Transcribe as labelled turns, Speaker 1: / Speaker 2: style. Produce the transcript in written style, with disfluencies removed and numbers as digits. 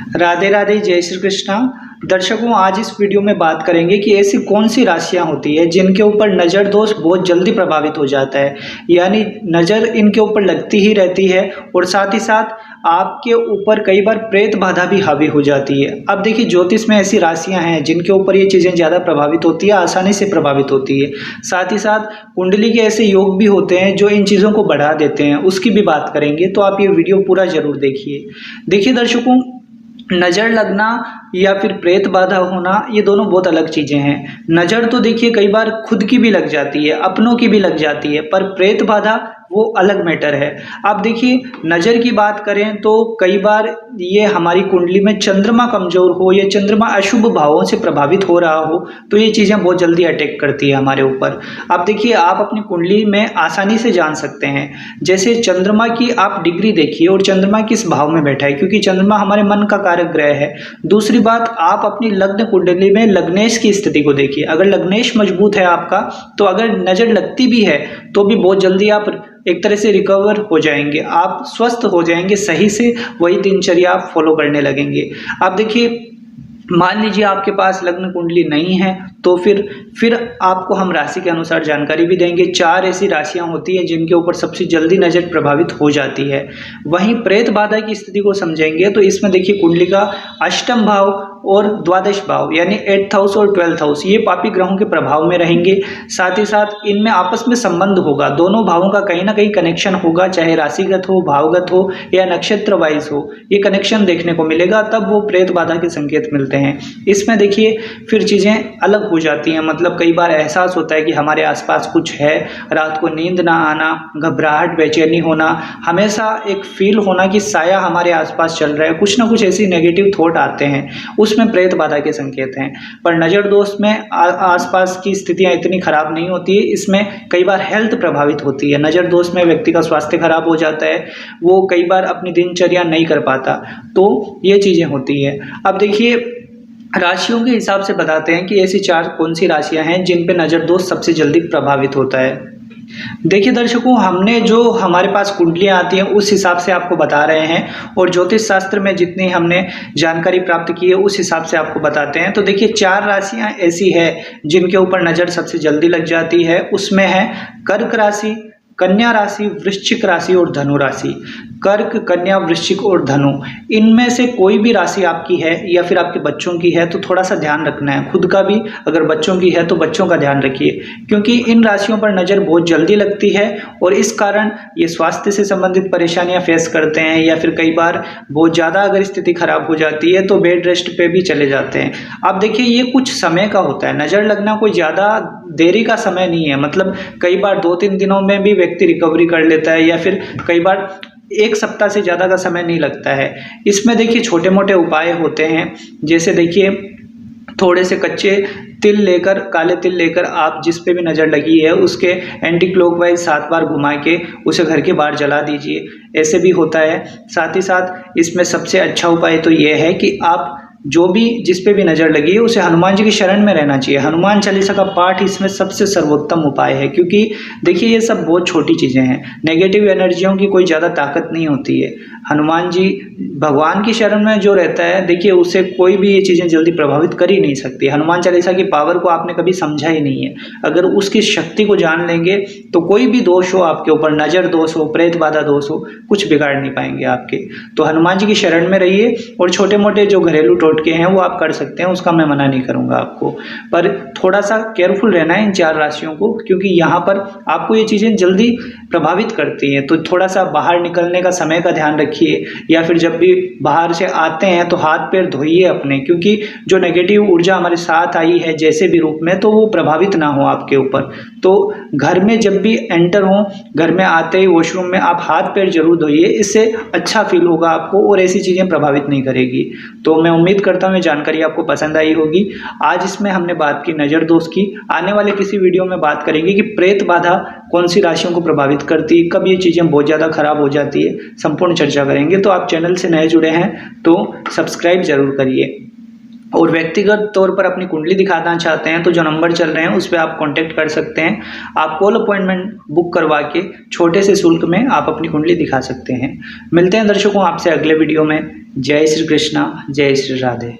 Speaker 1: राधे राधे, जय श्री कृष्णा। दर्शकों, आज इस वीडियो में बात करेंगे कि ऐसी कौन सी राशियां होती है जिनके ऊपर नज़र दोष बहुत जल्दी प्रभावित हो जाता है, यानी नज़र इनके ऊपर लगती ही रहती है और साथ ही साथ आपके ऊपर कई बार प्रेत बाधा भी हावी हो जाती है। अब देखिए, ज्योतिष में ऐसी राशियां हैं जिनके ऊपर ये चीज़ें ज़्यादा प्रभावित होती है, आसानी से प्रभावित होती है। साथ ही साथ कुंडली के ऐसे योग भी होते हैं जो इन चीज़ों को बढ़ा देते हैं, उसकी भी बात करेंगे। तो आप ये वीडियो पूरा जरूर देखिए। देखिए दर्शकों, नज़र लगना या फिर प्रेत बाधा होना, ये दोनों बहुत अलग चीज़ें हैं। नज़र तो देखिए कई बार खुद की भी लग जाती है, अपनों की भी लग जाती है, पर प्रेत बाधा वो अलग मैटर है। आप देखिए, नज़र की बात करें तो कई बार ये हमारी कुंडली में चंद्रमा कमज़ोर हो या चंद्रमा अशुभ भावों से प्रभावित हो रहा हो तो ये चीज़ें बहुत जल्दी अटैक करती है हमारे ऊपर। आप देखिए, आप अपनी कुंडली में आसानी से जान सकते हैं। जैसे चंद्रमा की आप डिग्री देखिए और चंद्रमा किस भाव में बैठा है, क्योंकि चंद्रमा हमारे मन का कारक ग्रह है। दूसरी बात, आप अपनी लग्न कुंडली में लग्नेश की स्थिति को देखिए। अगर लग्नेश मजबूत है आपका, तो अगर नज़र लगती भी है तो भी बहुत जल्दी आप एक तरह से रिकवर हो जाएंगे, आप स्वस्थ हो जाएंगे, सही से वही दिनचर्या आप फॉलो करने लगेंगे। आप देखिए, मान लीजिए आपके पास लग्न कुंडली नहीं है तो फिर आपको हम राशि के अनुसार जानकारी भी देंगे। 4 ऐसी राशियां होती हैं जिनके ऊपर सबसे जल्दी नज़र प्रभावित हो जाती है। वहीं प्रेत बाधा की स्थिति को समझेंगे तो इसमें देखिए, कुंडली का अष्टम भाव और द्वादश भाव यानी 8th हाउस और 12th हाउस ये पापी ग्रहों के प्रभाव में रहेंगे। साथ ही साथ इनमें आपस में संबंध होगा, दोनों भावों का कहीं ना कहीं कनेक्शन होगा, चाहे राशिगत हो, भावगत हो या नक्षत्र वाइज हो, ये कनेक्शन देखने को मिलेगा, तब वो प्रेत बाधा के संकेत मिलते हैं। इसमें देखिए फिर चीज़ें अलग हो जाती हैं। मतलब कई बार एहसास होता है कि हमारे आसपास कुछ है, रात को नींद ना आना, घबराहट, बेचैनी होना, हमेशा एक फील होना कि साया हमारे आसपास चल रहा है, कुछ ना कुछ ऐसी नेगेटिव थॉट आते हैं, उसमें प्रेत बाधा के संकेत हैं। पर नज़र दोष में आसपास की स्थितियां इतनी खराब नहीं होती है, इसमें कई बार हेल्थ प्रभावित होती है। नज़र दोष में व्यक्ति का स्वास्थ्य खराब हो जाता है, वो कई बार अपनी दिनचर्या नहीं कर पाता, तो ये चीज़ें होती है। अब देखिए, राशियों के हिसाब से बताते हैं कि ऐसी 4 कौन सी राशियां हैं जिन पे नज़र दोष सबसे जल्दी प्रभावित होता है। देखिए दर्शकों, हमने जो हमारे पास कुंडलियां आती हैं उस हिसाब से आपको बता रहे हैं, और ज्योतिष शास्त्र में जितनी हमने जानकारी प्राप्त की है उस हिसाब से आपको बताते हैं। तो देखिए, 4 राशियां ऐसी है जिनके ऊपर नज़र सबसे जल्दी लग जाती है। उसमें है कर्क राशि, कन्या राशि, वृश्चिक राशि और धनु राशि। कर्क, कन्या, वृश्चिक और धनु, इनमें से कोई भी राशि आपकी है या फिर आपके बच्चों की है तो थोड़ा सा ध्यान रखना है, खुद का भी। अगर बच्चों की है तो बच्चों का ध्यान रखिए, क्योंकि इन राशियों पर नज़र बहुत जल्दी लगती है और इस कारण ये स्वास्थ्य से संबंधित परेशानियां फेस करते हैं, या फिर कई बार बहुत ज़्यादा अगर स्थिति खराब हो जाती है तो बेड रेस्ट पे भी चले जाते हैं। अब देखिए, ये कुछ समय का होता है, नज़र लगना कोई ज़्यादा देरी का समय नहीं है। मतलब कई बार 2-3 दिनों में भी व्यक्ति रिकवरी कर लेता है, या फिर कई बार 1 सप्ताह से ज़्यादा का समय नहीं लगता है। इसमें देखिए छोटे मोटे उपाय होते हैं, जैसे देखिए थोड़े से कच्चे तिल लेकर, काले तिल लेकर आप जिस पे भी नज़र लगी है उसके एंटी क्लॉकवाइज 7 बार घुमा के उसे घर के बाहर जला दीजिए, ऐसे भी होता है। साथ ही साथ इसमें सबसे अच्छा उपाय तो ये है कि आप जो भी जिस पे भी नज़र लगी है उसे हनुमान जी की शरण में रहना चाहिए। हनुमान चालीसा का पाठ इसमें सबसे सर्वोत्तम उपाय है, क्योंकि देखिए ये सब बहुत छोटी चीज़ें हैं, नेगेटिव एनर्जियों की कोई ज़्यादा ताकत नहीं होती है। हनुमान जी भगवान की शरण में जो रहता है, देखिए उसे कोई भी ये चीज़ें जल्दी प्रभावित कर ही नहीं सकती। हनुमान चालीसा की पावर को आपने कभी समझा ही नहीं है। अगर उसकी शक्ति को जान लेंगे तो कोई भी दोष हो आपके ऊपर, नज़र दोष हो, प्रेत बाधा दोष हो, कुछ बिगाड़ नहीं पाएंगे आपके। तो हनुमान जी की शरण में रहिए, और छोटे मोटे जो घरेलू टोटके हैं वो आप कर सकते हैं, उसका मैं मना नहीं करूंगा आपको। पर थोड़ा सा केयरफुल रहना है इन 4 राशियों को, क्योंकि यहाँ पर आपको ये चीज़ें जल्दी प्रभावित करती हैं। तो थोड़ा सा बाहर निकलने का समय का ध्यान रखिए, या फिर जब भी बाहर से आते हैं तो हाथ पैर धोइए अपने, क्योंकि जो नेगेटिव ऊर्जा हमारे साथ आई है जैसे भी रूप में, तो वो प्रभावित ना हो आपके ऊपर। तो घर में जब भी एंटर हो, घर में आते ही वॉशरूम में आप हाथ पैर जरूर धोइए, इससे अच्छा फील होगा आपको और ऐसी चीज़ें प्रभावित नहीं करेगी। तो मैं उम्मीद करता हूँ ये जानकारी आपको पसंद आई होगी। आज इसमें हमने बात की नज़र दोष की। आने वाले किसी वीडियो में बात करेंगे कि प्रेत बाधा कौन सी राशियों को प्रभावित करती है, कब ये चीज़ें बहुत ज़्यादा खराब हो जाती है, संपूर्ण चर्चा करेंगे। तो आप चैनल से नए जुड़े हैं तो सब्सक्राइब जरूर करिए। और व्यक्तिगत तौर पर अपनी कुंडली दिखाना चाहते हैं तो जो नंबर चल रहे हैं उस पर आप कांटेक्ट कर सकते हैं। आप कॉल अपॉइंटमेंट बुक करवा के छोटे से शुल्क में आप अपनी कुंडली दिखा सकते हैं। मिलते हैं दर्शकों आपसे अगले वीडियो में। जय श्री कृष्णा, जय श्री राधे।